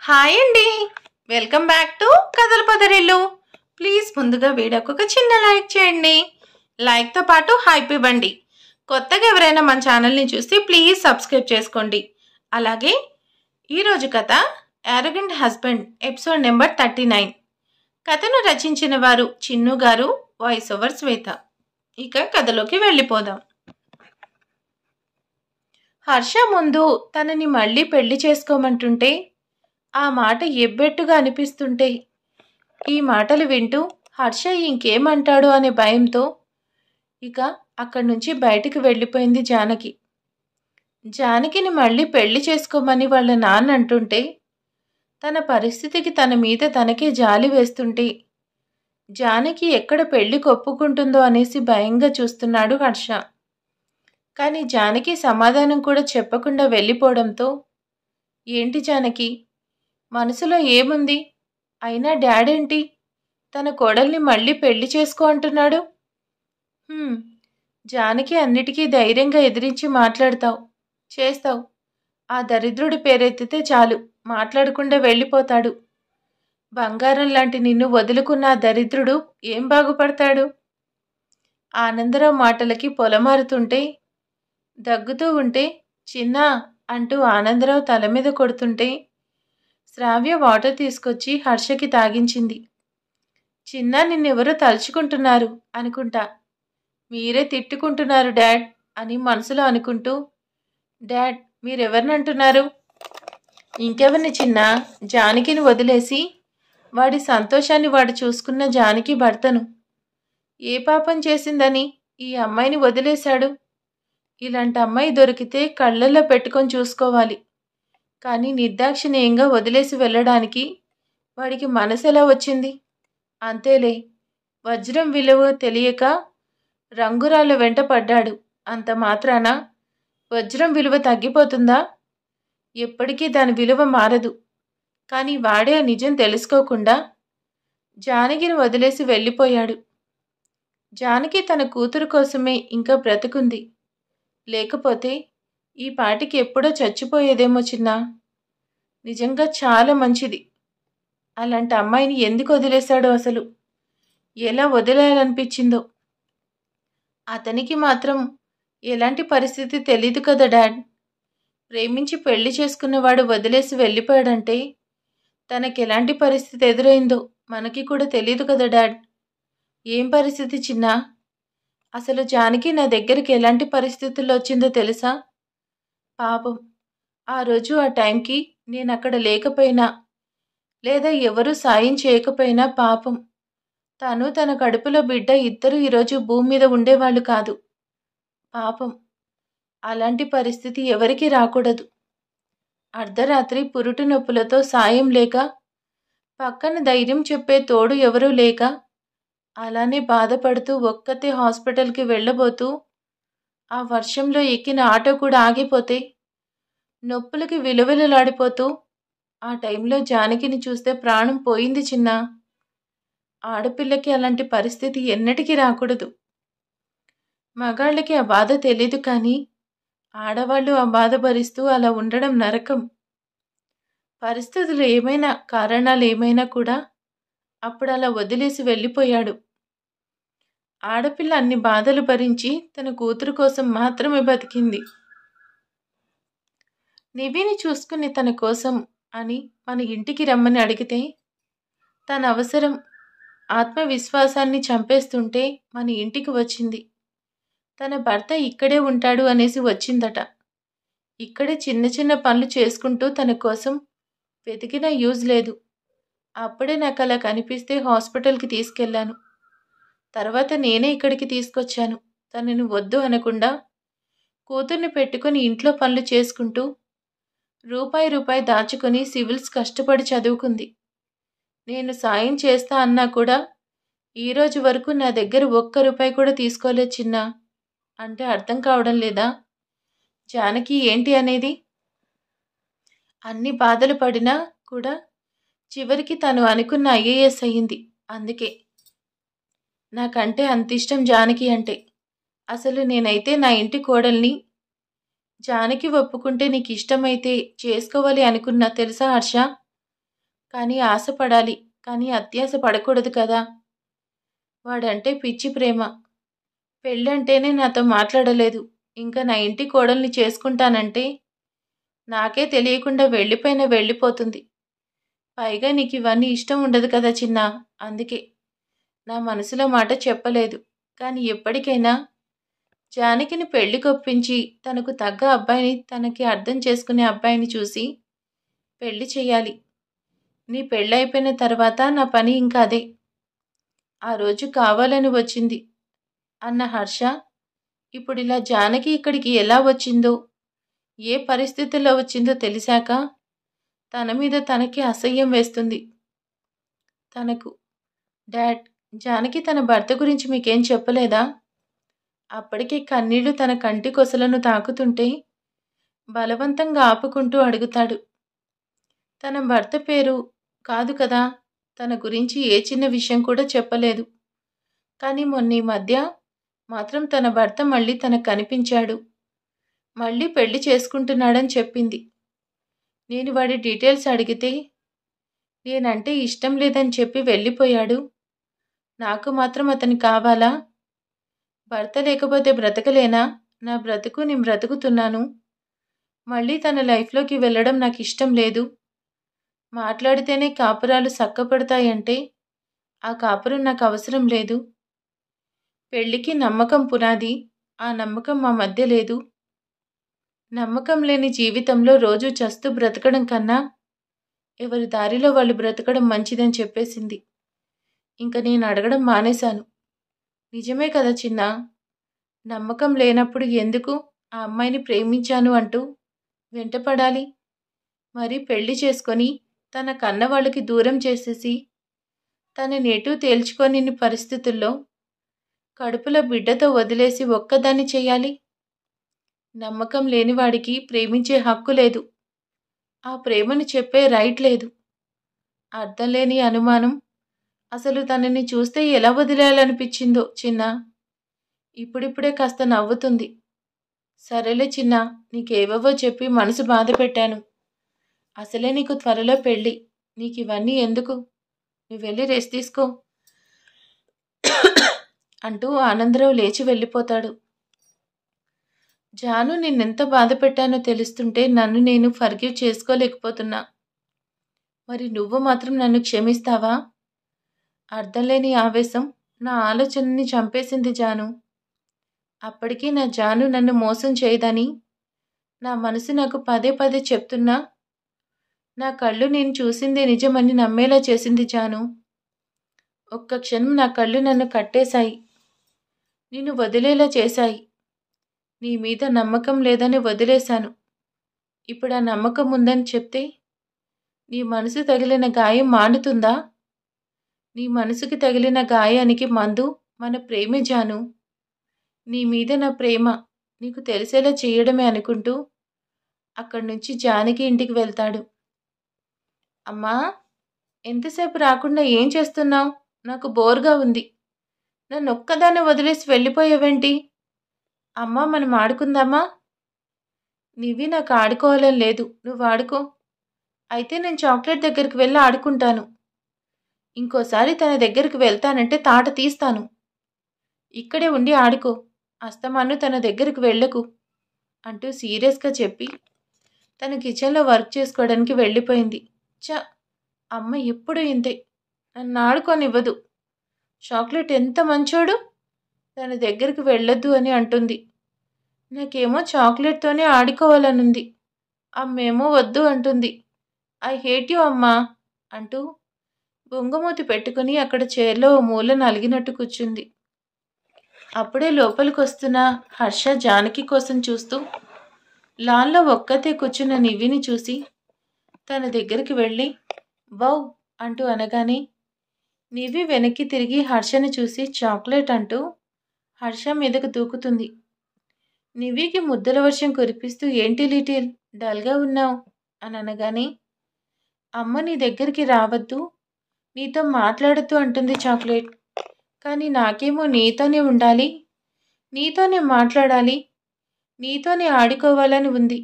Hi అండి. Welcome back to కథల పదరిల్లు. Please ముందుగా వీడియోకి ఒక చిన్న లైక్ చేయండి. లైక్తో పాటు హైప్ ఇవ్వండి. కొత్తగా ఎవరైనా మన ఛానల్ని చూస్తే ప్లీజ్ సబ్స్క్రైబ్ చేసుకోండి. అలాగే ఈరోజు కథ యారోగెంట్ హస్బెండ్ ఎపిసోడ్ నెంబర్ 39. కథను రచించిన వారు చిన్ను గారు, వాయిస్ ఓవర్ శ్వేత. ఇక కథలోకి వెళ్ళిపోదాం. హర్ష ముందు తనని మళ్ళీ పెళ్లి చేసుకోమంటుంటే ఆ మాట ఎబ్బెట్టుగా అనిపిస్తుంటే ఈ మాటలు వింటూ హర్ష ఇంకేమంటాడు అనే భయంతో ఇక అక్కడి నుంచి బయటికి వెళ్ళిపోయింది జానకి. జానకిని మళ్ళీ పెళ్లి చేసుకోమని వాళ్ళ నాన్న అంటుంటే తన పరిస్థితికి తన మీద తనకే జాలి వేస్తుంటే జానకి ఎక్కడ పెళ్లికి ఒప్పుకుంటుందో అనేసి భయంగా చూస్తున్నాడు హర్ష. కానీ జానకి సమాధానం కూడా చెప్పకుండా వెళ్ళిపోవడంతో ఏంటి జానకి, మనసులో ఏముంది? అయినా డాడేంటి తన కోడల్ని మళ్ళీ పెళ్లి చేసుకో అంటున్నాడు? జానకి అన్నిటికీ ధైర్యంగా ఎదిరించి మాట్లాడతావు, చేస్తావు. ఆ దరిద్రుడి పేరెత్తితే చాలు మాట్లాడకుండా వెళ్ళిపోతాడు. బంగారం లాంటి నిన్ను వదులుకున్న ఆ దరిద్రుడు ఏం బాగుపడతాడు? ఆనందరావు మాటలకి పొలమారుతుంటే దగ్గుతూ ఉంటే చిన్నా అంటూ ఆనందరావు తల మీద కొడుతుంటే శ్రావ్య వాటర్ తీసుకొచ్చి హర్షకి తాగించింది. చిన్నా నిన్నెవరో తలుచుకుంటున్నారు అనుకుంటా. మీరే తిట్టుకుంటున్నారు డాడ్ అని మనసులో అనుకుంటూ, డాడ్ మీరెవరినంటున్నారు? ఇంకెవరిని చిన్నా? జానకిని వదిలేసి వాడి సంతోషాన్ని వాడు చూసుకున్న జానకి భర్తను. ఏ పాపం చేసిందని ఈ అమ్మాయిని వదిలేశాడు? ఇలాంటి అమ్మాయి దొరికితే కళ్ళల్లో పెట్టుకొని చూసుకోవాలి. కానీ నిర్దాక్షిణ్యంగా వదిలేసి వెళ్ళడానికి వాడికి మనసు ఎలా వచ్చింది? అంతేలే, వజ్రం విలువ తెలియక రంగురాళ్ళ వెంట పడ్డాడు. అంత మాత్రాన వజ్రం విలువ తగ్గిపోతుందా? ఎప్పటికీ దాని విలువ మారదు. కానీ వాడే ఆ నిజం తెలుసుకోకుండా జానకిని వదిలేసి వెళ్ళిపోయాడు. జానకి తన కూతురు కోసమే ఇంకా బ్రతుకుంది. లేకపోతే ఈ పాటికి ఎప్పుడో చచ్చిపోయేదేమో చిన్నా. నిజంగా చాలా మంచిది. అలాంటి అమ్మాయిని ఎందుకు వదిలేశాడో, అసలు ఎలా వదిలేయాలనిపించిందో. అతనికి మాత్రం ఎలాంటి పరిస్థితి తెలీదు కదా డాడ్. ప్రేమించి పెళ్లి చేసుకున్నవాడు వదిలేసి వెళ్ళిపోయాడంటే తనకి ఎలాంటి పరిస్థితి ఎదురైందో మనకి కూడా తెలీదు కదా డాడ్. ఏం పరిస్థితి చిన్నా? అసలు జానకి నా దగ్గరికి ఎలాంటి పరిస్థితుల్లో వచ్చిందో తెలుసా? పాపం ఆ రోజు ఆ టైంకి నేను అక్కడ లేకపోయినా లేదా ఎవరూ సాయం చేయకపోయినా పాపం తను తన కడుపులో బిడ్డ ఇద్దరు ఈరోజు భూమి మీద ఉండేవాళ్ళు కాదు. పాపం అలాంటి పరిస్థితి ఎవరికీ రాకూడదు. అర్ధరాత్రి పురుటి నొప్పులతో సాయం లేక, పక్కన ధైర్యం చెప్పే తోడు ఎవరూ లేక, అలానే బాధపడుతూ ఒక్కతే హాస్పిటల్కి వెళ్ళబోతూ ఆ వర్షంలో ఎక్కిన ఆటో కూడా ఆగిపోతే నొప్పులకి విలువెలలాడిపోతూ ఆ టైంలో జానకిని చూస్తే ప్రాణం పోయింది చిన్నా. ఆడపిల్లకి అలాంటి పరిస్థితి ఎన్నటికీ రాకూడదు. మగాళ్ళకి ఆ బాధ తెలీదు, కానీ ఆడవాళ్ళు ఆ బాధ భరిస్తూ అలా ఉండడం నరకం. పరిస్థితులు ఏమైనా, కారణాలు ఏమైనా కూడా అప్పుడు అలా వదిలేసి వెళ్ళిపోయాడు. ఆడపిల్ల అన్ని బాధలు భరించి తన కూతురు కోసం మాత్రమే బతికింది. నివిని చూసుకుని తన కోసం అని మన ఇంటికి రమ్మని అడిగితే తన అవసరం ఆత్మవిశ్వాసాన్ని చంపేస్తుంటే మన ఇంటికి వచ్చింది. తన భర్త ఇక్కడే ఉంటాడు అనేసి వచ్చిందట. ఇక్కడే చిన్న చిన్న పనులు చేసుకుంటూ తన కోసం వెతికినా యూజ్ లేదు. అప్పుడే నాకు అలా కనిపిస్తే హాస్పిటల్కి తీసుకెళ్లాను. తర్వాత నేనే ఇక్కడికి తీసుకొచ్చాను. తనని వద్దు అనకుండా కూతుర్ని పెట్టుకుని ఇంట్లో పనులు చేసుకుంటూ రూపాయి దాచుకొని సివిల్స్ కష్టపడి చదువుకుంది. నేను సాయం చేస్తా అన్నా కూడా ఈరోజు వరకు నా దగ్గర ₹1 కూడా తీసుకోలేదు చిన్నా. అంటే అర్థం కావడం లేదా జానకి ఏంటి అనేది? అన్ని బాధలు పడినా కూడా చివరికి తను అనుకున్న IAS అయ్యింది. అందుకే నాకంటే అంత ఇష్టం జానకి అంటే. అసలు నేనైతే నా ఇంటి కోడల్ని జానకి ఒప్పుకుంటే నీకు ఇష్టమైతే చేసుకోవాలి అనుకున్నా తెలుసా హర్ష? కానీ ఆశపడాలి, కానీ అత్యాశ పడకూడదు కదా. వాడంటే పిచ్చి ప్రేమ. పెళ్ళంటేనే నాతో మాట్లాడలేదు. ఇంకా నా ఇంటి కోడల్ని చేసుకుంటానంటే నాకే తెలియకుండా వెళ్ళిపోతుంది. పైగా నీకు ఇవన్నీ ఇష్టం ఉండదు కదా చిన్నా, అందుకే నా మనసులో మాట చెప్పలేదు. కానీ ఎప్పటికైనా జానకిని పెళ్లికొప్పించి తనకు తగ్గ అబ్బాయిని, తనకి అర్థం చేసుకునే అబ్బాయిని చూసి పెళ్లి చెయ్యాలి. నీ పెళ్ళైపోయిన తర్వాత నా పని ఇంకా అదే. ఆ రోజు కావాలని వచ్చింది అన్న హర్ష ఇప్పుడిలా జానకి ఇక్కడికి ఎలా వచ్చిందో, ఏ పరిస్థితుల్లో వచ్చిందో తెలిసాక తన మీద తనకి అసహ్యం వేస్తుంది. తనకు డాడ్, జానకి తన భర్త గురించి మీకేం చెప్పలేదా? అప్పటికే కన్నీళ్లు తన కంటి కొసలను తాకుతుంటే బలవంతంగా ఆపుకుంటూ అడుగుతాడు. తన భర్త పేరు కాదు కదా, తన గురించి ఏ చిన్న విషయం కూడా చెప్పలేదు. కానీ మొన్న ఈ మధ్య మాత్రం తన భర్త మళ్ళీ తనకు కనిపించాడు. మళ్ళీ పెళ్లి చేసుకుంటున్నాడని చెప్పింది. నేను వాడి డీటెయిల్స్ అడిగితే నేనంటే ఇష్టం లేదని చెప్పి వెళ్ళిపోయాడు. నాకు మాత్రం అతను కావాలా? భర్త లేకపోతే బ్రతకలేనా? నా బ్రతుకు నేను బ్రతుకుతున్నాను. మళ్ళీ తన లైఫ్లోకి వెళ్ళడం నాకు ఇష్టం లేదు. మాట్లాడితేనే కాపురాలు సక్కపడతాయంటే ఆ కాపురం నాకు అవసరం లేదు. పెళ్లికి నమ్మకం పునాది, ఆ నమ్మకం మా మధ్య లేదు. నమ్మకం లేని జీవితంలో రోజు చస్తూ బ్రతకడం కన్నా ఎవరి దారిలో వాళ్ళు బ్రతకడం మంచిదని చెప్పేసింది. ఇంక నేను అడగడం మానేశాను. నిజమే కదా చిన్నా, నమ్మకం లేనప్పుడు ఎందుకు ఆ అమ్మాయిని ప్రేమించాను అంటూ వెంటపడాలి? మరి పెళ్లి చేసుకొని తన కన్నవాళ్ళకి దూరం చేసేసి తనని ఎటూ తేల్చుకొని పరిస్థితుల్లో కడుపులో బిడ్డతో వదిలేసి ఒక్కదాన్ని చెయ్యాలి? నమ్మకం లేనివాడికి ప్రేమించే హక్కు లేదు. ఆ ప్రేమను చెప్పే రైట్ లేదు. అర్థం లేని అనుమానం. అసలు తనని చూస్తే ఎలా వదిలేయాలనిపించిందో చిన్నా. ఇప్పుడిప్పుడే కాస్త నవ్వుతుంది. సరేలే చిన్నా, నీకేవేవో చెప్పి మనసు బాధ పెట్టాను. అసలే నీకు త్వరలో పెళ్ళి. నీకు ఇవన్నీ ఎందుకు? నువ్వు వెళ్ళి రెస్ట్ తీసుకో అంటూ ఆనందరావు లేచి వెళ్ళిపోతాడు. జాను నిన్నెంత బాధ పెట్టానో తెలుస్తుంటే నన్ను నేను ఫర్గివ్ చేసుకోలేకపోతున్నా. మరి నువ్వు మాత్రం నన్ను క్షమిస్తావా? అర్థంలేని ఆవేశం నా ఆలోచనని చంపేసింది జాను. అప్పటికీ నా జాను నన్ను మోసం చేయదని నా మనసు నాకు పదే పదే చెప్తున్నా నా కళ్ళు నేను చూసిందే నిజమని నమ్మేలా చేసింది జాను. ఒక్క క్షణం నా కళ్ళు నన్ను కట్టేశాయి. నిన్ను వదిలేలా చేశాయి. నీ మీద నమ్మకం లేదని వదిలేశాను. ఇప్పుడు ఆ నమ్మకం ఉందని చెప్తే నీ మనసు తగిలిన గాయం మానుతుందా? నీ మనసుకి తగిలిన గాయానికి మందు మన ప్రేమే జాను. నీ మీద నా ప్రేమ నీకు తెలిసేలా చేయడమే అనుకుంటూ అక్కడి నుంచి జానకి ఇంటికి వెళ్తాడు. అమ్మా, ఎంతసేపు రాకుండా ఏం చేస్తున్నావు? నాకు బోర్గా ఉంది. నన్ను ఒక్కదాన్ని వదిలేసి వెళ్ళిపోయావేంటి? అమ్మా, మనం ఆడుకుందామా? నీవి నాకు ఆడుకోవాలని లేదు, నువ్వు ఆడుకో. అయితే నేను చాక్లెట్ దగ్గరికి వెళ్ళి ఆడుకుంటాను. ఇంకోసారి తన దగ్గరికి వెళ్తానంటే తాట తీస్తాను. ఇక్కడే ఉండి ఆడుకో, అస్తమాను తన దగ్గరికి వెళ్ళకు అంటూ సీరియస్గా చెప్పి తన కిచెన్లో వర్క్ చేసుకోవడానికి వెళ్ళిపోయింది. అమ్మ ఎప్పుడు ఇంతే, నన్ను ఆడుకోనివ్వదు. చాక్లెట్ ఎంత మంచోడు, తన దగ్గరికి వెళ్ళొద్దు అని అంటుంది. నాకేమో చాక్లెట్తోనే ఆడుకోవాలనుంది. అమ్మేమో వద్దు అంటుంది. ఐ హేట్ యూ అమ్మా అంటూ బొంగమూతి పెట్టుకుని అక్కడ చైర్లో ఓ మూల నలిగినట్టు కూర్చుంది. అప్పుడే లోపలికి వస్తున్న హర్ష జానకి కోసం చూస్తూ లాన్లో ఒక్కతే కూర్చున్న నివ్విని చూసి తన దగ్గరికి వెళ్ళి వౌ అంటూ అనగానే నివ్వి వెనక్కి తిరిగి హర్షని చూసి చాక్లెట్ అంటూ హర్ష మీదకు దూకుతుంది. నివ్వికి ముద్దల వర్షం కురిపిస్తూ ఏంటి లిటిల్ డల్గా ఉన్నావు అని అనగానే అమ్మ నీ దగ్గరికి రావద్దు, నీతో మాట్లాడద్దు అంటుంది చాక్లెట్. కానీ నాకేమో నీతోనే ఉండాలి, నీతోనే మాట్లాడాలి, నీతోనే ఆడుకోవాలని ఉంది.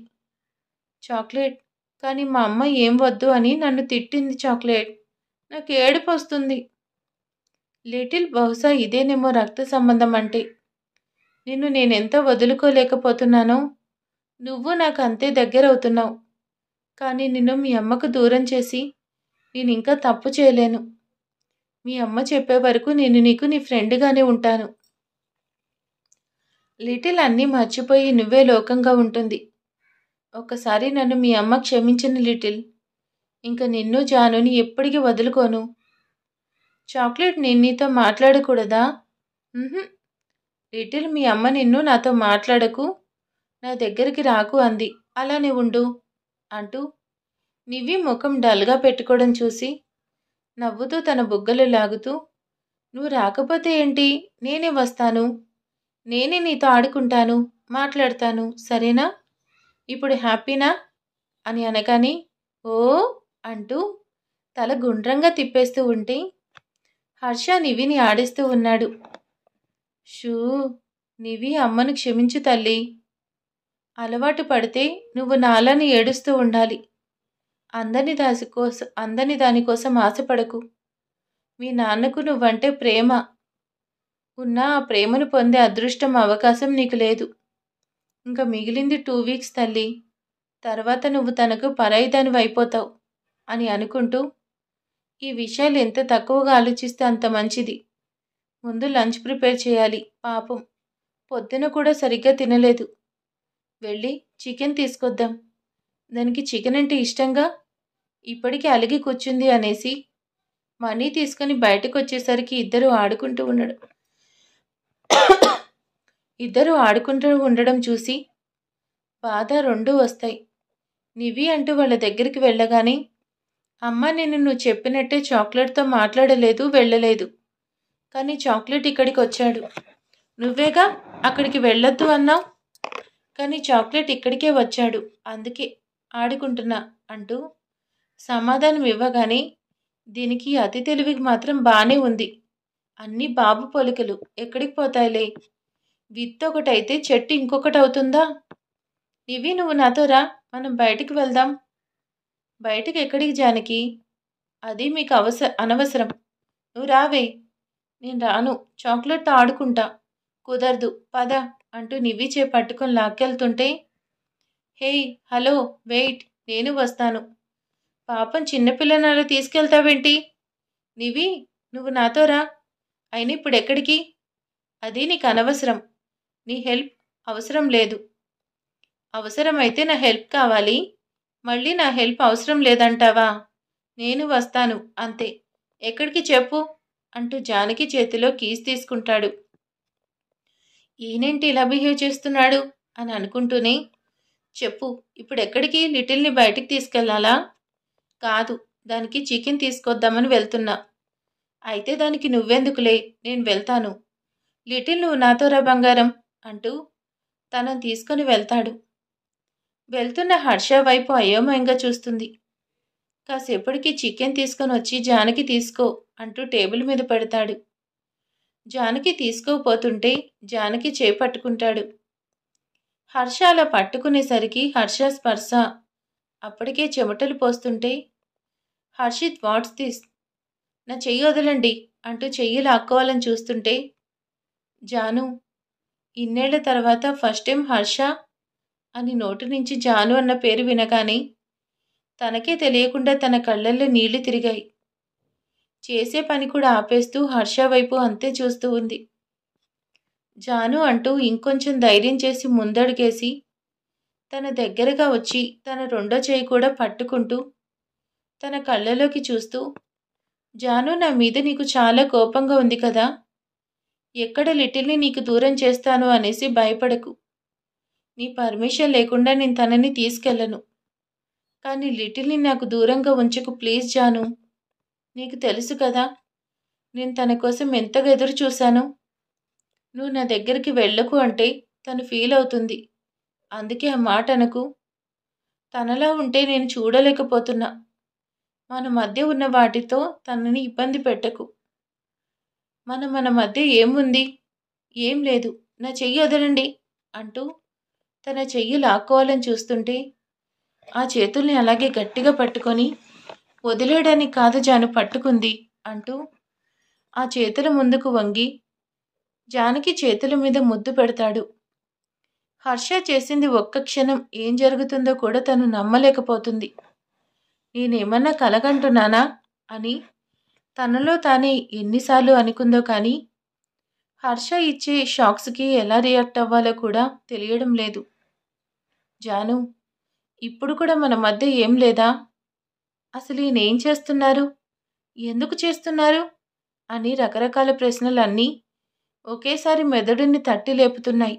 చాక్లెట్, కానీ మా అమ్మ ఏం వద్దు అని నన్ను తిట్టింది చాక్లెట్. నాకు ఏడుపొస్తుంది. లిటిల్ బహుశా ఇదేనేమో రక్త సంబంధం అంటే. నిన్ను నేనెంత వదులుకోలేకపోతున్నానో నువ్వు నాకు అంతే దగ్గరవుతున్నావు. కానీ నిన్ను మీ అమ్మకు దూరం చేసి నేనింకా తప్పు చేయలేను. మీ అమ్మ చెప్పే వరకు నేను నీకు నీ ఫ్రెండ్గానే ఉంటాను. లిటిల్ అన్నీ మర్చిపోయి నువ్వే లోకంగా ఉంటుంది. ఒక్కసారి నన్ను మీ అమ్మ క్షమించిన లిటిల్. ఇంక నిన్ను జానుని ఎప్పటికీ వదులుకోను. చాక్లెట్ నేను నీతో మాట్లాడకూడదా? లిటిల్ మీ అమ్మ నిన్ను నాతో మాట్లాడకు, నా దగ్గరికి రాకు అంది. అలానే ఉండు అంటూ నివి ముఖం డల్గా పెట్టుకోవడం చూసి నవ్వుతూ తన బుగ్గలు లాగుతూ, నువ్వు రాకపోతే ఏంటి, నేనే వస్తాను. నేనే నీతో ఆడుకుంటాను, మాట్లాడతాను, సరేనా? ఇప్పుడు హ్యాపీనా అని అనగానే ఓ అంటూ తల గుండ్రంగా తిప్పేస్తూ ఉంటే హర్ష నివిని ఆడిస్తూ ఉన్నాడు. షూ, నివి అమ్మను క్షమించు తల్లి. అలవాటు పడితే నువ్వు నాలని ఏడుస్తూ ఉండాలి. అందని దానికోసం ఆశపడకు. మీ నాన్నకు నువ్వంటే ప్రేమ ఉన్నా ఆ ప్రేమను పొందే అదృష్టం అవకాశం నీకు లేదు. ఇంకా మిగిలింది 2 వీక్స్ తల్లి. తర్వాత నువ్వు తనకు పరాయిదానివి అయిపోతావు అని అనుకుంటూ, ఈ విషయాలు ఎంత తక్కువగా ఆలోచిస్తే అంత మంచిది. ముందు లంచ్ ప్రిపేర్ చేయాలి. పాపం పొద్దున కూడా సరిగ్గా తినలేదు. వెళ్ళి చికెన్ తీసుకొద్దాం. దానికి చికెన్ అంటే ఇష్టంగా. ఇప్పటికీ అలిగి కూర్చుంది అనేసి మనీ తీసుకుని బయటకు వచ్చేసరికి ఇద్దరు ఆడుకుంటూ ఉండడం చూసి బాధ రెండూ వస్తాయి. నివి అంటూ వాళ్ళ దగ్గరికి వెళ్ళగానే, అమ్మ నేను నువ్వు చెప్పినట్టే చాక్లెట్తో మాట్లాడలేదు, వెళ్ళలేదు. కానీ చాక్లెట్ ఇక్కడికి వచ్చాడు. నువ్వేగా అక్కడికి వెళ్ళొద్దు అన్నావు. కానీ చాక్లెట్ ఇక్కడికే వచ్చాడు, అందుకే ఆడుకుంటున్నా అంటూ సమాధానం ఇవ్వగానే, దీనికి అతి తెలివికి మాత్రం బానే ఉంది. అన్నీ బాబు పొలికలు, ఎక్కడికి పోతాయిలే. విత్ ఒకటైతే చెట్టు ఇంకొకటి అవుతుందా? నివి నువ్వు నాతో రా, మనం బయటికి వెళ్దాం. బయటికి ఎక్కడికి జానకి? అది మీకు అనవసరం. నువ్వు రావే. నేను రాను, చాక్లెట్తో ఆడుకుంటా. కుదరదు, పద అంటూ నివి పట్టుకొని లాక్కెళ్తుంటే, హేయ్ హలో వెయిట్, నేను వస్తాను. పాపం చిన్నపిల్లనాలు తీసుకెళ్తావేంటి? నివి నువ్వు నాతో రా. అయినా ఇప్పుడు ఎక్కడికి? అది నీకు అనవసరం. నీ హెల్ప్ అవసరం లేదు. అవసరమైతే నా హెల్ప్ కావాలి, మళ్ళీ నా హెల్ప్ అవసరం లేదంటావా? నేను వస్తాను అంతే. ఎక్కడికి చెప్పు అంటూ జానకి చేతిలో కీస్ తీసుకుంటాడు. ఈయనేంటి ఇలా బిహేవ్ చేస్తున్నాడు అని అనుకుంటూనే, చెప్పు ఇప్పుడు ఎక్కడికి? లిటిల్ని బయటికి తీసుకెళ్లాలా? కాదు, దానికి చికెన్ తీసుకొద్దామని వెళ్తున్నా. అయితే దానికి నువ్వెందుకులే, నేను వెళ్తాను. లిటిల్ నువ్వు నాతో రా బంగారం అంటూ తనను తీసుకుని వెళ్తాడు. వెళ్తున్న హర్ష వైపు అయోమయంగా చూస్తుంది. కాసేపటికి చికెన్ తీసుకొని వచ్చి జానకి తీసుకో అంటూ టేబుల్ మీద పెడతాడు. జానకి తీసుకోపోతుంటే జానకి చేపట్టుకుంటాడు. హర్ష అలా పట్టుకునేసరికి హర్ష స్పర్శ అప్పటికే చెమటలు పోస్తుంటే, హర్షిత్ వాట్స్ దిస్, నా చెయ్యి వదలండి అంటూ చెయ్యి లాక్కోవాలని చూస్తుంటే, జాను, ఇన్నేళ్ల తర్వాత ఫస్ట్ టైం హర్ష అని నోటి నుంచి జాను అన్న పేరు వినగానే తనకే తెలియకుండా తన కళ్ళల్లో నీళ్లు తిరిగాయి. చేసే పని కూడా ఆపేస్తూ హర్ష వైపు అంతే చూస్తూ ఉంది. జాను అంటూ ఇంకొంచెం ధైర్యం చేసి ముందడుగేసి తన దగ్గరగా వచ్చి తన రెండో చేయి కూడా పట్టుకుంటూ తన కళ్ళలోకి చూస్తూ, జాను నా మీద నీకు చాలా కోపంగా ఉంది కదా? ఎక్కడ లిటిల్ని నీకు దూరం చేస్తాను అనేసి భయపడకు. నీ పర్మిషన్ లేకుండా నేను తనని తీసుకెళ్ళను. కానీ లిటిల్ని నాకు దూరంగా ఉంచకు ప్లీజ్ జాను. నీకు తెలుసు కదా నేను తన కోసం ఎంతగా ఎదురు చూశాను. నువ్వు నా దగ్గరికి వెళ్ళకు అంటే తను ఫీల్ అవుతుంది. అందుకే ఆ మాట అనకు. తనలా ఉంటే నేను చూడలేకపోతున్నా. మన మధ్య ఉన్న వాటితో తనని ఇబ్బంది పెట్టకు. మన మధ్య ఏముంది? ఏం లేదు. నా చెయ్యి వదలండి అంటూ తన చెయ్యి లాక్కోవాలని చూస్తుంటే ఆ చేతుల్ని అలాగే గట్టిగా పట్టుకొని, వదిలేయడానికి కాదు జాను పట్టుకుంది అంటూ ఆ చేతుల ముందుకు వంగి జానకి చేతుల మీద ముద్దు పెడతాడు. హర్ష చేసింది ఒక్క క్షణం ఏం జరుగుతుందో కూడా తను నమ్మలేకపోతుంది. నేనేమన్నా కలగంటున్నానా అని తనలో తానే ఎన్నిసార్లు అనుకుందో కానీ హర్ష ఇచ్చే షాక్స్కి ఎలా రియాక్ట్ అవ్వాలో కూడా తెలియడం లేదు. జాను, ఇప్పుడు కూడా మన మధ్య ఏం లేదా? అసలు ఈయనేం చేస్తున్నారు? ఎందుకు చేస్తున్నారు? అని రకరకాల ప్రశ్నలన్నీ ఒకేసారి మెదడుని తట్టి లేపుతున్నాయి.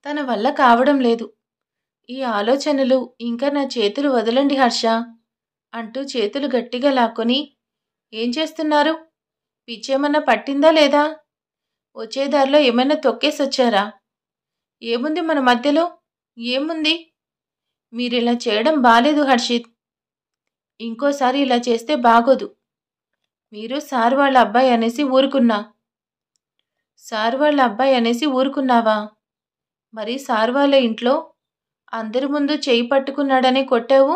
తన వల్ల కావడం లేదు. ఈ ఆలోచనలు ఇంకా నా చేతులు వదలండి హర్ష అంటూ చేతులు గట్టిగా లాక్కొని, ఏం చేస్తున్నారు? పిచ్చేమన్నా పట్టిందా లేదా? వచ్చే దారిలో ఏమైనా తొక్కేసొచ్చారా? ఏముంది మన మధ్యలో? ఏముంది? మీరిలా చేయడం బాలేదు హర్షిత్. ఇంకోసారి ఇలా చేస్తే బాగోదు. మీరు సార్ వాళ్ళ అబ్బాయి అనేసి ఊరుకున్నా. సార్ వాళ్ళ అబ్బాయి అనేసి ఊరుకున్నావా? మరి సార్ వాళ్ళ ఇంట్లో అందరి ముందు చేయి పట్టుకున్నాడనే కొట్టావు.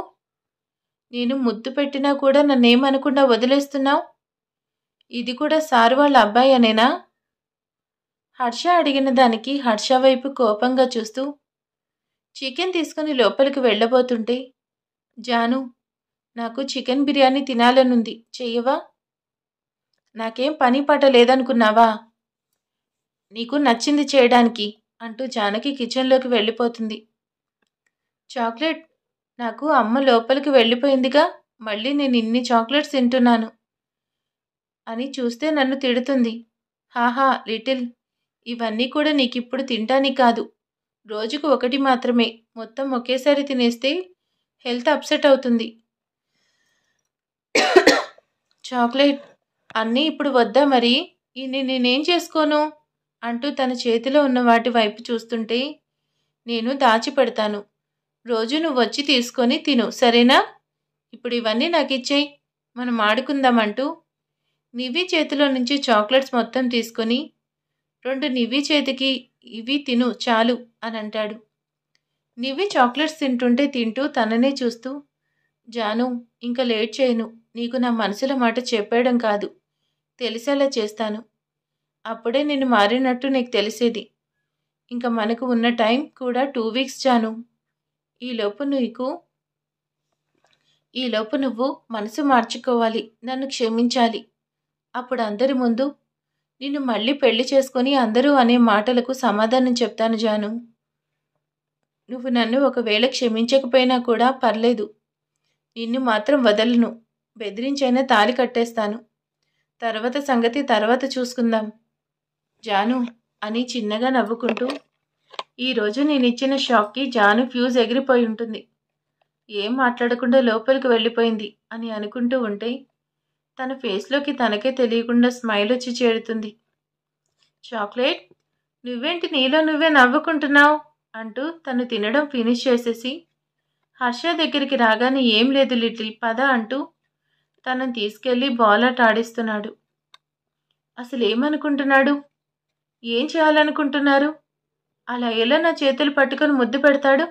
నేను ముద్దు పెట్టినా కూడా నన్నేమనకుండా వదిలేస్తున్నావు. ఇది కూడా సార్ వాళ్ళ అబ్బాయి అనేనా? హర్ష అడిగిన దానికి హర్ష వైపు కోపంగా చూస్తూ చికెన్ తీసుకుని లోపలికి వెళ్ళబోతుంటే, జాను, నాకు చికెన్ బిర్యానీ తినాలనుంది, చెయ్యవా? నాకేం పని పాట లేదనుకున్నావా నీకు నచ్చింది చేయడానికి అంటూ జానకి కిచెన్లోకి వెళ్ళిపోతుంది. చాక్లెట్, నాకు అమ్మ లోపలికి వెళ్ళిపోయిందిగా, మళ్ళీ నేను ఇన్ని చాక్లెట్స్ తింటున్నాను అని చూస్తే నన్ను తిడుతుంది. హాహా లిటిల్, ఇవన్నీ కూడా నీకిప్పుడు తింటానికి కాదు, రోజుకు ఒకటి మాత్రమే. మొత్తం ఒకేసారి తినేస్తే హెల్త్ అప్సెట్ అవుతుంది. చాక్లెట్ అన్నీ ఇప్పుడు వద్దా మరి? ఇన్ని నేనేం చేసుకోను అంటూ తన చేతిలో ఉన్న వాటి వైపు చూస్తుంటే, నేను దాచిపెడతాను, రోజు నువ్వు వచ్చి తీసుకొని తిను, సరేనా? ఇప్పుడు ఇవన్నీ నాకు ఇచ్చేయి, మనం ఆడుకుందామంటూ నివ్వి చేతిలో నుంచి చాక్లెట్స్ మొత్తం తీసుకొని, 2 నివ్వి చేతికి ఇవి తిను చాలు అని అంటాడు. నివ్వి చాక్లెట్స్ తింటూ తననే చూస్తూ, జాను, ఇంకా లేట్ చేయను. నీకు నా మనసులో మాట చెప్పేయడం కాదు, తెలిసేలా చేస్తాను. అప్పుడే నేను మారినట్టు నీకు తెలిసేది. ఇంకా మనకు ఉన్న టైం కూడా 2 వీక్స్ జాను. ఈలోపు నువ్వు మనసు మార్చుకోవాలి, నన్ను క్షమించాలి. అప్పుడు అందరి ముందు నిన్ను మళ్ళీ పెళ్లి చేసుకొని అందరూ అనే మాటలకు సమాధానం చెప్తాను జాను. నువ్వు నన్ను ఒకవేళ క్షమించకపోయినా కూడా పర్లేదు, నిన్ను మాత్రం వదలను. బెదిరించైనా తాళి కట్టేస్తాను. తర్వాత సంగతి తర్వాత చూసుకుందాం జాను అని చిన్నగా నవ్వుకుంటూ, ఈరోజు నేనిచ్చిన షాక్కి జాను ఫ్యూజ్ ఎగిరిపోయి ఉంటుంది. ఏం మాట్లాడకుండా లోపలికి వెళ్ళిపోయింది అని అనుకుంటూ ఉంటే, తన ఫేస్లోకి తనకే తెలియకుండా స్మైల్ వచ్చి చేరుతుంది. చాక్లెట్, నువ్వేంటి నీలో నువ్వే నవ్వుకుంటున్నావు అంటూ తను తినడం ఫినిష్ చేసేసి హర్ష దగ్గరికి రాగానే, ఏం లేదు లిటిల్, పద అంటూ తనని తీసుకెళ్లి బాల్ ఆట ఆడిస్తున్నాడు. అసలు ఏమనుకుంటున్నాడు? ఏం చేయాలనుకుంటున్నారు? అలా ఎలా నా చేతులు పట్టుకొని ముద్దు పెడతాడు?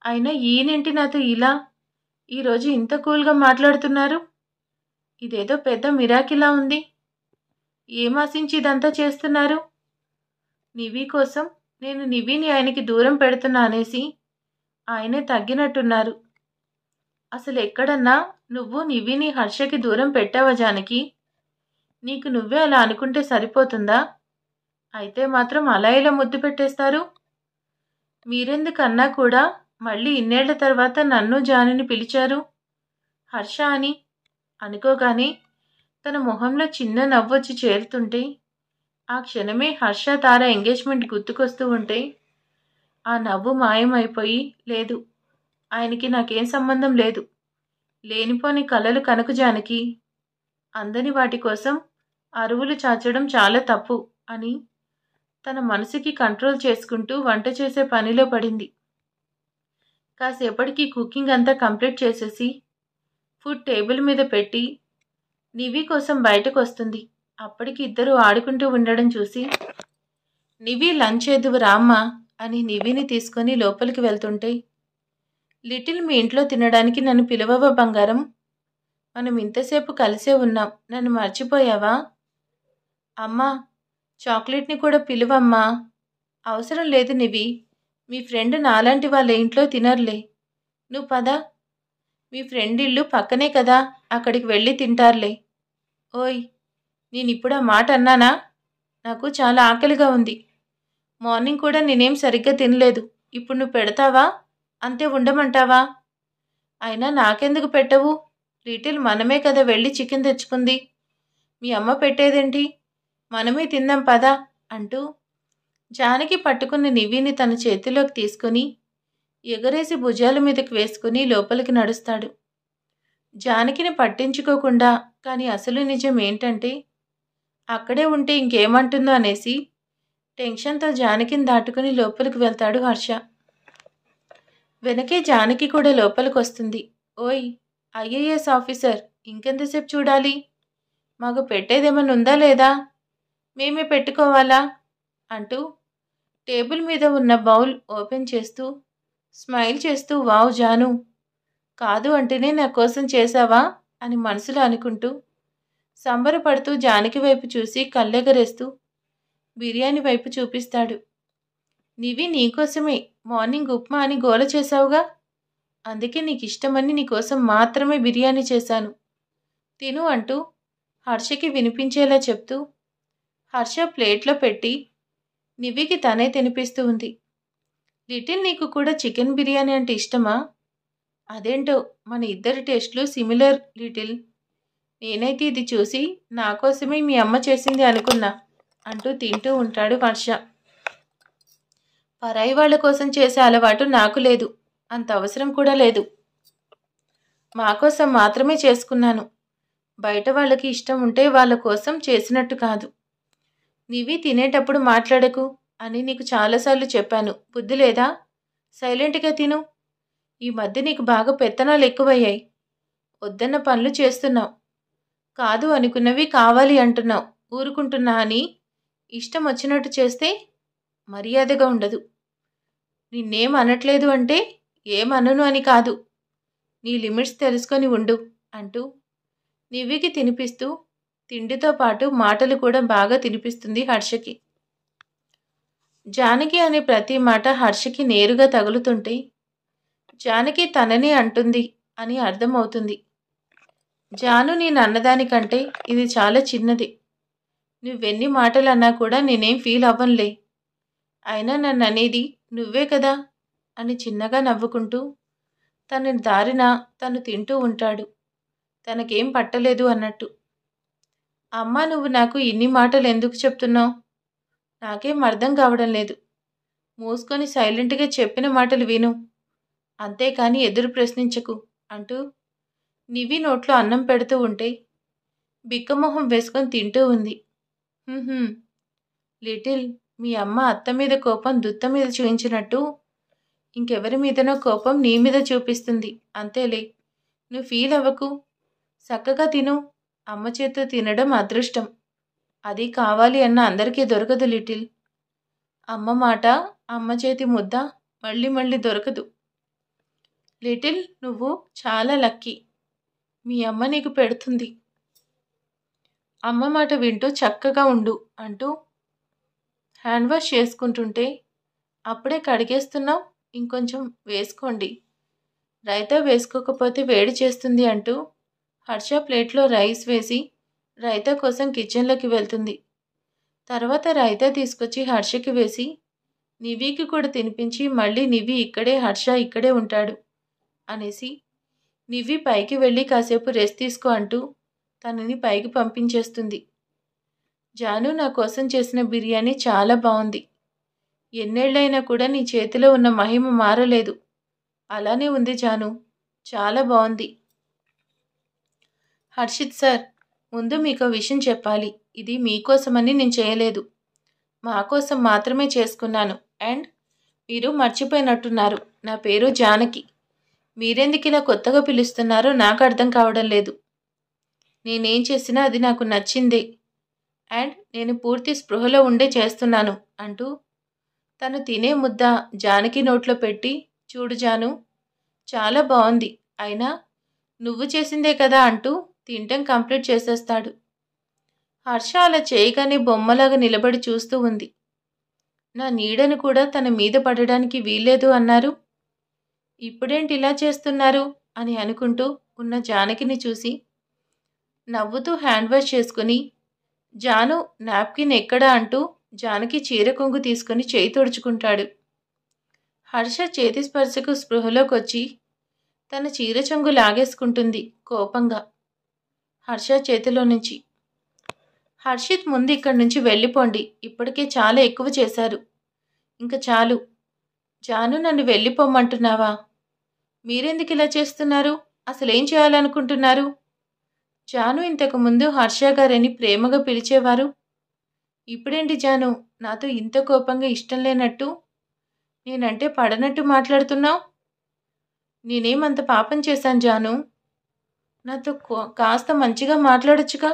అయినా ఈయనేంటి నాతో ఇలా ఈరోజు ఇంత కూల్గా మాట్లాడుతున్నారు? ఇదేదో పెద్ద మిరాకిలా ఉంది. ఏం ఆశించి ఇదంతా చేస్తున్నారు? నివి కోసం నేను నివిని ఆయనకి దూరం పెడుతున్నా అనేసి ఆయనే తగ్గినట్టున్నారు. అసలు ఎక్కడన్నా నువ్వు నివిని హర్షకి దూరం పెట్టావా జానకి? నీకు నువ్వే అలా అనుకుంటే సరిపోతుందా? అయితే మాత్రం అలా ఇలా ముద్దు పెట్టేస్తారు? మీరెందుకన్నా కూడా మళ్ళీ ఇన్నేళ్ల తర్వాత నన్ను జానుని పిలిచారు హర్ష అని అనుకోగానే తన మొహంలో చిన్న నవ్వొచ్చి చేరుతుంటే, ఆ క్షణమే హర్ష తార ఎంగేజ్మెంట్ గుర్తుకొస్తూ ఉంటే ఆ నవ్వు మాయమైపోయి, లేదు, ఆయనకి నాకేం సంబంధం లేదు, లేనిపోని కలలు కనకు జానకి, అందని వాటి కోసం అరువులు చాచడం చాలా తప్పు అని తన మనసుకి కంట్రోల్ చేసుకుంటూ వంట చేసే పనిలో పడింది. కాసేపటికి కుకింగ్ అంతా కంప్లీట్ చేసేసి ఫుడ్ టేబుల్ మీద పెట్టి నివి కోసం బయటకు వస్తుంది. అప్పటికి ఇద్దరు ఆడుకుంటూ ఉండడం చూసి, నివి లంచ్ చేదువు రామ్మా అని నివిని తీసుకొని లోపలికి వెళ్తుంటే, లిటిల్ మీ ఇంట్లో తినడానికి నన్ను పిలవవా బంగారం? మనం ఇంతసేపు కలిసే ఉన్నాం. నన్ను మర్చిపోయావా? అమ్మా, చాక్లెట్ని కూడా పిలువమ్మా. అవసరం లేదు నివి. మీ ఫ్రెండ్ నాలాంటి వాళ్ళ ఇంట్లో తినర్లే. నువ్వు పద. మీ ఫ్రెండ్ ఇల్లు పక్కనే కదా, అక్కడికి వెళ్ళి తింటారులే. ఓయ్, నేనిప్పుడు ఆ మాట అన్నానా? నాకు చాలా ఆకలిగా ఉంది. మార్నింగ్ కూడా నేనేం సరిగ్గా తినలేదు. ఇప్పుడు నువ్వు పెడతావా? అంతే ఉండమంటావా? అయినా నాకెందుకు పెట్టవు? లిటిల్ మనమే కదా వెళ్ళి చికెన్ తెచ్చుకుంది. మీ అమ్మ పెట్టేదేంటి? మనమే తిందాం పదా అంటూ జానకి పట్టుకున్న నివిని తన చేతిలోకి తీసుకుని ఎగరేసి భుజాల మీదకి వేసుకుని లోపలికి నడుస్తాడు. జానకిని పట్టించుకోకుండా, కానీ అసలు నిజం ఏంటంటే అక్కడే ఉంటే ఇంకేమంటుందో అనేసి టెన్షన్తో జానకిని దాటుకుని లోపలికి వెళ్తాడు హర్ష. వెనకే జానకి కూడా లోపలికి వస్తుంది. ఓయ్, ఐఏఎస్ ఆఫీసర్, ఇంకెంతసేపు చూడాలి? మాకు పెట్టేదేమన్నా ఉందా లేదా? మేమే పెట్టుకోవాలా? అంటూ టేబుల్ మీద ఉన్న బౌల్ ఓపెన్ చేస్తూ స్మైల్ చేస్తూ, వావ్ జాను, కాదు అంటేనే నా కోసం చేశావా అని మనసులో అనుకుంటూ సంబరపడుతూ జానకి వైపు చూసి కళ్ళెగరేస్తూ బిర్యానీ వైపు చూపిస్తాడు. నివి నీకోసమే మార్నింగ్ ఉప్మా అని గోల చేశావుగా, అందుకే నీకు ఇష్టమని నీకోసం మాత్రమే బిర్యానీ చేశాను, తిను అంటూ హర్షకి వినిపించేలా చెప్తూ హర్ష ప్లేట్లో పెట్టి నివికి తనే తినిపిస్తూ ఉంది. లిటిల్, నీకు కూడా చికెన్ బిర్యానీ అంటే ఇష్టమా? అదేంటో మన ఇద్దరి టేస్ట్లు సిమిలర్ లిటిల్. నేనైతే ఇది చూసి నా కోసమే మీ అమ్మ చేసింది అనుకున్నా అంటూ తింటూ ఉంటాడు హర్ష. పరాయి వాళ్ళ కోసం చేసే అలవాటు నాకు లేదు, అంత అవసరం కూడా లేదు. మా కోసం మాత్రమే చేసుకున్నాను. బయట వాళ్ళకి ఇష్టం ఉంటే వాళ్ళ కోసం చేసినట్టు కాదు. నివి తినేటప్పుడు మాట్లాడకు అని నీకు చాలాసార్లు చెప్పాను, బుద్ధి లేదా? సైలెంట్గా తిను. ఈ మధ్య నీకు బాగా పెత్తనాలు ఎక్కువయ్యాయి. వద్దన్న పనులు చేస్తున్నావు. కాదు అనుకున్నవి కావాలి అంటున్నావు. ఊరుకుంటున్నా అని ఇష్టం వచ్చినట్టు చేస్తే మర్యాదగా ఉండదు. నిన్నేం అనట్లేదు అంటే ఏమనను అని కాదు. నీ లిమిట్స్ తెలుసుకొని ఉండు అంటూ నివికి తినిపిస్తూ తిండితో పాటు మాటలు కూడా బాగా తినిపిస్తుంది హర్షకి. జానకి అనే ప్రతి మాట హర్షకి నేరుగా తగులుతుంటే జానకి తననే అంటుంది అని అర్థమవుతుంది. జాను, నేను అన్నదానికంటే ఇది చాలా చిన్నది. నువ్వెన్ని మాటలు అన్నా కూడా నేనేం ఫీల్ అవ్వనులే. అయినా నన్ను అనేది నువ్వే కదా అని చిన్నగా నవ్వుకుంటూ తన దారిన తను తింటూ ఉంటాడు, తనకేం పట్టలేదు అన్నట్టు. అమ్మా, నువ్వు నాకు ఇన్ని మాటలు ఎందుకు చెప్తున్నావు? నాకేం అర్థం కావడం లేదు. మూసుకొని సైలెంట్గా చెప్పిన మాటలు విను, అంతేకాని ఎదురు ప్రశ్నించకు అంటూ నివి నోట్లో అన్నం పెడుతూ ఉంటే బిక్కమొహం వేసుకొని తింటూ ఉంది. లిటిల్, మీ అమ్మ అత్త మీద కోపం దుత్త మీద చూయించినట్టు ఇంకెవరి మీదనో కోపం నీ మీద చూపిస్తుంది, అంతేలే. నువ్వు ఫీల్ అవ్వకు. చక్కగా తిను. అమ్మ చేత్తో తినడం అదృష్టం. అది కావాలి అన్న అందరికీ దొరకదు లిటిల్. అమ్మ మాట, అమ్మ చేతి ముద్ద మళ్ళీ మళ్ళీ దొరకదు. లిటిల్, నువ్వు చాలా లక్కీ. మీ అమ్మ నీకు పెడుతుంది. అమ్మ మాట వింటూ చక్కగా ఉండు అంటూ హ్యాండ్ వాష్ చేసుకుంటుంటే, అప్పుడే కడిగేస్తున్నావు, ఇంకొంచెం వేసుకోండి. రైతా వేసుకోకపోతే వేడి చేస్తుంది అంటూ హర్ష ప్లేట్లో రైస్ వేసి రైతా కోసం కిచెన్లోకి వెళ్తుంది. తర్వాత రైతా తీసుకొచ్చి హర్షకి వేసి నివికి కూడా తినిపించి మళ్ళీ నివి ఇక్కడే, హర్ష ఇక్కడే ఉంటాడు అనేసి నివి పైకి వెళ్ళి కాసేపు రెస్ట్ తీసుకో అంటూ తనని పైకి పంపించేస్తుంది. జాను, నా కోసం చేసిన బిర్యానీ చాలా బాగుంది. ఎన్నేళ్ళైనా కూడా నీ చేతిలో ఉన్న మహిమ మారలేదు. అలానే ఉంది జాను, చాలా బాగుంది. హర్షిత్ సార్, ముందు మీకు విషయం చెప్పాలి. ఇది మీకోసమని నేను చేయలేదు, మా కోసం మాత్రమే చేసుకున్నాను. అండ్ మీరు మర్చిపోయినట్టున్నారు, నా పేరు జానకి. మీరెందుకు ఇలా కొత్తగా పిలుస్తున్నారో నాకు అర్థం కావడం లేదు. నేనేం చేసినా అది నాకు నచ్చిందే, అండ్ నేను పూర్తి స్పృహలో ఉండే చేస్తున్నాను అంటూ తను తినే ముద్ద జానకి నోట్లో పెట్టి, చూడు జాను, చాలా బాగుంది. అయినా నువ్వు చేసిందే కదా అంటూ తినటం కంప్లీట్ చేసేస్తాడు. హర్ష అలా చేయగానే బొమ్మలాగా నిలబడి చూస్తూ ఉంది. నా నీడను కూడా తన మీద పడడానికి వీల్లేదు అన్నారు. ఇప్పుడేంటి ఇలా చేస్తున్నారు అని అనుకుంటూ ఉన్న జానకిని చూసి నవ్వుతూ హ్యాండ్ వాష్ చేసుకుని, జాను నాప్కిన్ ఎక్కడా అంటూ జానకి చీర కొంగు తీసుకుని చేయి తుడుచుకుంటాడు. హర్ష చేతి స్పర్శకు స్పృహలోకొచ్చి తన చీర చెంగు లాగేసుకుంటుంది కోపంగా హర్ష చేతిలో నుంచి. హర్షిత్, ముందు ఇక్కడి నుంచి వెళ్ళిపోండి. ఇప్పటికే చాలా ఎక్కువ చేశారు. ఇంకా చాలు. జాను, నన్ను వెళ్ళిపోమ్మంటున్నావా? మీరెందుకు ఇలా చేస్తున్నారు? అసలేం చేయాలనుకుంటున్నారు? జాను ఇంతకు ముందు హర్ష గారని ప్రేమగా పిలిచేవారు. ఇప్పుడేంటి జాను నాతో ఇంత కోపంగా ఇష్టం లేనట్టు, నేనంటే పడనట్టు మాట్లాడుతున్నావు? నేనేమంత పాపం చేశాను జాను? నాతో కాస్త మంచిగా మాట్లాడొచ్చుగా?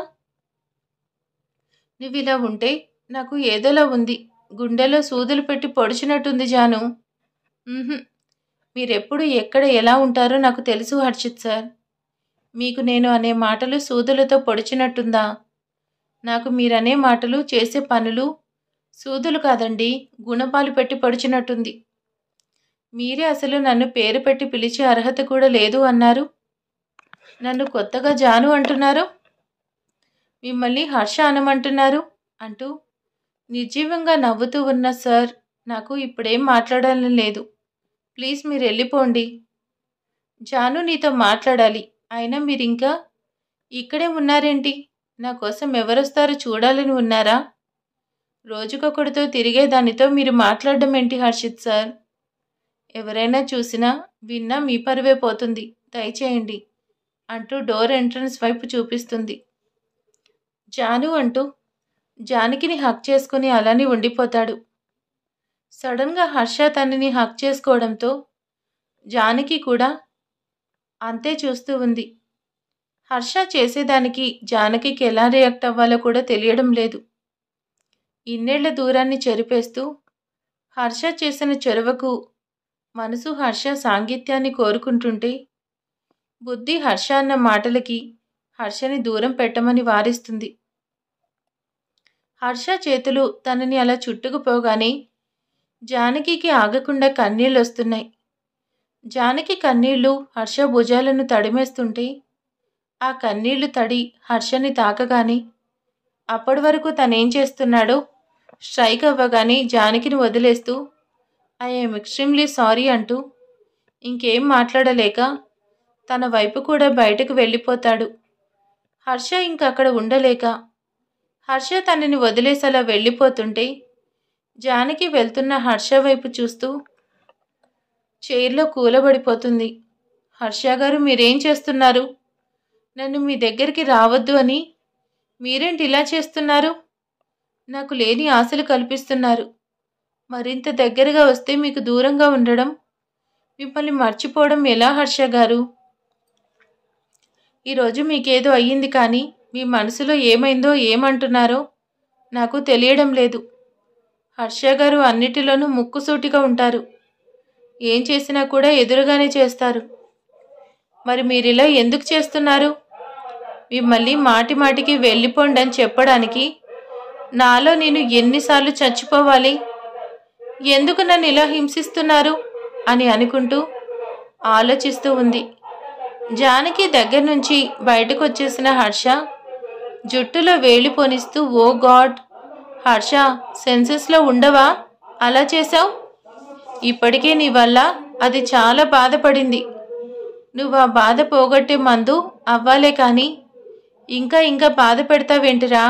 నువ్వు ఇలా ఉంటే నాకు ఏదోలా ఉంది. గుండెలో సూదులు పెట్టి పొడిచినట్టుంది జాను. మీరెప్పుడు ఎక్కడ ఎలా ఉంటారో నాకు తెలుసు హర్షిత్ సార్. మీకు నేను అనే మాటలు సూదులతో పొడిచినట్టుందా? నాకు మీరనే మాటలు, చేసే పనులు సూదులు కాదండి, గుణపాలు పెట్టి పొడిచినట్టుంది. మీరే అసలు నన్ను పేరు పెట్టి పిలిచే అర్హత కూడా లేదు అన్నారు. నన్ను కొత్తగా జాను అంటున్నారు. మిమ్మల్ని హర్ష అనమంటున్నారు అంటూ నిర్జీవంగా నవ్వుతూ ఉన్న సార్, నాకు ఇప్పుడేం మాట్లాడాలని లేదు. ప్లీజ్ మీరు వెళ్ళిపోండి. జాను నీతో మాట్లాడాలి. అయినా మీరింకా ఇక్కడే ఉన్నారేంటి? నా కోసం ఎవరొస్తారో చూడాలని ఉన్నారా? రోజుకొకడితో తిరిగే దానితో మీరు మాట్లాడడం ఏంటి హర్షిత్ సార్? ఎవరైనా చూసినా విన్నా మీ పరువే పోతుంది. దయచేయండి అంటూ డోర్ ఎంట్రన్స్ వైపు చూపిస్తుంది. జాను అంటూ జానకిని హక్ చేసుకుని అలానే ఉండిపోతాడు. సడన్గా హర్ష తనని హక్ చేసుకోవడంతో జానకి కూడా అంతే చూస్తూ ఉంది. హర్ష చేసేదానికి జానకికి ఎలా రియాక్ట్ అవ్వాలో కూడా తెలియడం లేదు. ఇన్నేళ్ల దూరాన్ని చెరిపేస్తూ హర్ష చేసిన చొరవకు మనసు హర్ష సాంగిత్యాన్ని కోరుకుంటుంటే, బుద్ధి హర్ష అన్న మాటలకి హర్షని దూరం పెట్టమని వారిస్తుంది. హర్ష చేతులు తనని అలా చుట్టుకుపోగానే జానకికి ఆగకుండా కన్నీళ్ళొస్తున్నాయి. జానకి కన్నీళ్లు హర్ష భుజాలను తడిమేస్తుంటే ఆ కన్నీళ్లు తడి హర్షని తాకగానే అప్పటి వరకు తనేం చేస్తున్నాడో స్ట్రైక్ అవ్వగానే జానకిని వదిలేస్తూ ఐఎమ్ ఎక్స్ట్రీమ్లీ సారీ అంటూ ఇంకేం మాట్లాడలేక తన వైపు కూడా బయటకు వెళ్ళిపోతాడు. హర్ష ఇంకక్కడ ఉండలేక హర్ష తనని వదిలేసలా వెళ్ళిపోతుంటే జానకి వెళ్తున్న హర్ష వైపు చూస్తూ చైర్లో కూలబడిపోతుంది. హర్ష గారు, మీరేం చేస్తున్నారు? నన్ను మీ దగ్గరికి రావద్దు అని మీరేంటి ఇలా చేస్తున్నారు? నాకు లేని ఆశలు కల్పిస్తున్నారు. మరింత దగ్గరగా వస్తే మీకు దూరంగా ఉండడం, మిమ్మల్ని మర్చిపోవడం ఎలా హర్ష గారు? ఈరోజు మీకేదో అయ్యింది, కానీ మీ మనసులో ఏమైందో ఏమంటున్నారో నాకు తెలియడం లేదు. హర్ష గారు అన్నిటిలోనూ ముక్కుసూటిగా ఉంటారు. ఏం చేసినా కూడా ఎదురుగానే చేస్తారు. మరి మీరిలా ఎందుకు చేస్తున్నారు? మిమ్మల్ని మాటి మాటికి వెళ్ళిపోండి అని చెప్పడానికి నాలో నేను ఎన్నిసార్లు చచ్చిపోవాలి? ఎందుకు నన్ను ఇలా హింసిస్తున్నారు అని అనుకుంటూ ఆలోచిస్తూ ఉంది. జానకి దగ్గర నుంచి బయటకు వచ్చేసిన హర్ష జుట్టులో వేలి పోనిస్తూ, ఓ గాడ్ హర్ష, సెన్సెస్లో ఉండవా? అలా చేశావు. ఇప్పటికే నీ వల్ల అది చాలా బాధపడింది. నువ్వు ఆ బాధ పోగొట్టే మందు అవ్వాలే కానీ ఇంకా ఇంకా బాధ పెడతావేంటిరా?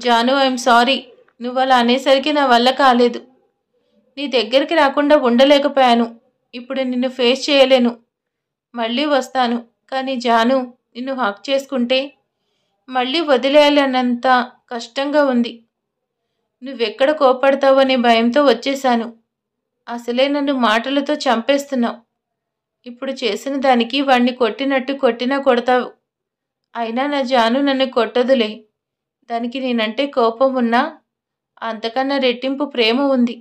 Janu, I'm sorry. నువ్వు అలా అనేసరికి నా వల్ల కాలేదు. నీ దగ్గరికి రాకుండా ఉండలేకపోయాను. ఇప్పుడు నిన్ను ఫేస్ చేయలేను. మళ్ళీ వస్తాను. కానీ జాను, నిన్ను హక్ చేసుకుంటే మళ్ళీ వదిలేయాలన్నంత కష్టంగా ఉంది. నువ్వెక్కడ కోపడతావో అనే భయంతో వచ్చేశాను. అసలే నన్ను మాటలతో చంపేస్తున్నావు. ఇప్పుడు చేసిన దానికి వాణ్ణి కొట్టినట్టు కొట్టినా కొడతావు. అయినా నా జాను నన్ను కొట్టదులే. దానికి నేనంటే కోపం ఉన్నా అంతకన్నా రెట్టింపు ప్రేమ ఉంది.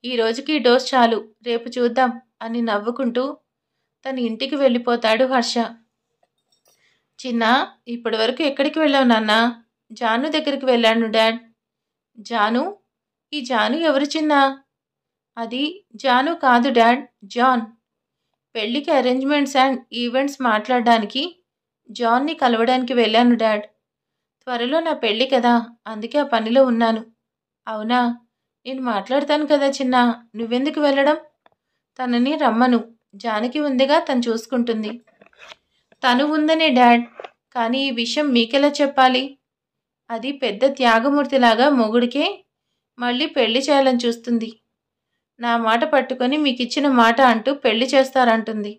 ఈ రోజుకి డోస్ చాలు, రేపు చూద్దాం అని నవ్వుకుంటూ తన ఇంటికి వెళ్ళిపోతాడు హర్ష. చిన్నా, ఇప్పటి వరకు ఎక్కడికి వెళ్ళావు నాన్నా? జాను దగ్గరికి వెళ్ళాను డాడ్. జాను? ఈ జాను ఎవరు చిన్నా? అది జాను కాదు డాడ్, జాన్. పెళ్ళికి అరేంజ్మెంట్స్ అండ్ ఈవెంట్స్ మాట్లాడడానికి జాన్ని కలవడానికి వెళ్ళాను డాడ్. త్వరలో నా పెళ్ళి కదా, అందుకే ఆ పనిలో ఉన్నాను. అవునా? నేను మాట్లాడతాను కదా చిన్నా, నువ్వెందుకు వెళ్ళడం? తనని రమ్మను, జానకి ఉందిగా, తను చూసుకుంటుంది. తను ఉందనే డాడ్, కానీ ఈ విషయం మీకెలా చెప్పాలి? అది పెద్ద త్యాగమూర్తిలాగా మొగుడికే మళ్ళీ పెళ్లి చేయాలని చూస్తుంది. నా మాట పట్టుకొని మీకు ఇచ్చిన మాట అంటూ పెళ్లి చేస్తారంటుంది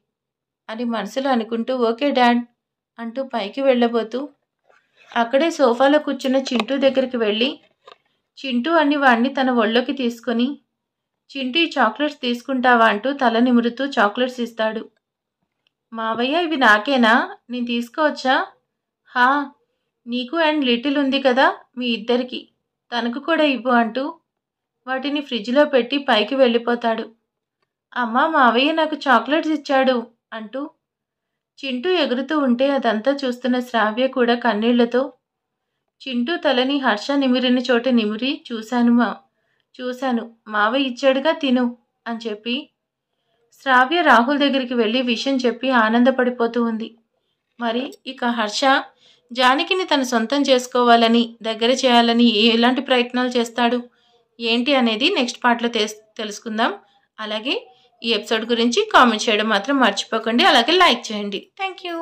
అని మనసులో అనుకుంటూ ఓకే డాడ్ అంటూ పైకి వెళ్ళబోతూ అక్కడే సోఫాలో కూర్చున్న చింటూ దగ్గరికి వెళ్ళి చింటూ అని వాడిని తన ఒళ్ళోకి తీసుకొని చింటూ ఈ చాక్లెట్స్ తీసుకుంటావా అంటూ తల నిమురుతూ చాక్లెట్స్ ఇస్తాడు. మావయ్య, ఇవి నాకేనా? నేను తీసుకోవచ్చా? హా, నీకు అండ్ లిటిల్ ఉంది కదా, మీ ఇద్దరికి, తనకు కూడా ఇవ్వు అంటూ వాటిని ఫ్రిడ్జ్లో పెట్టి పైకి వెళ్ళిపోతాడు. అమ్మా, మావయ్య నాకు చాక్లెట్స్ ఇచ్చాడు అంటూ చింటూ ఎగురుతూ ఉంటే అదంతా చూస్తున్న శ్రావ్య కూడా కన్నీళ్లతో చింటూ తలని హర్ష నిమిరిన చోట నిమిరి చూశాను మావయ్య ఇచ్చాడుగా, తిను అని చెప్పి శ్రావ్య రాహుల్ దగ్గరికి వెళ్ళి విషయం చెప్పి ఆనందపడిపోతూ ఉంది. మరి ఇక హర్ష జానకిని తన సొంతం చేసుకోవాలని, దగ్గర చేయాలని ఎలాంటి ప్రయత్నాలు చేస్తాడు ఏంటి అనేది నెక్స్ట్ పార్ట్లో తెలుసుకుందాం. అలాగే ఈ ఎపిసోడ్ గురించి కామెంట్ చేయడం మాత్రం మర్చిపోకండి. అలాగే లైక్ చేయండి. Thank you.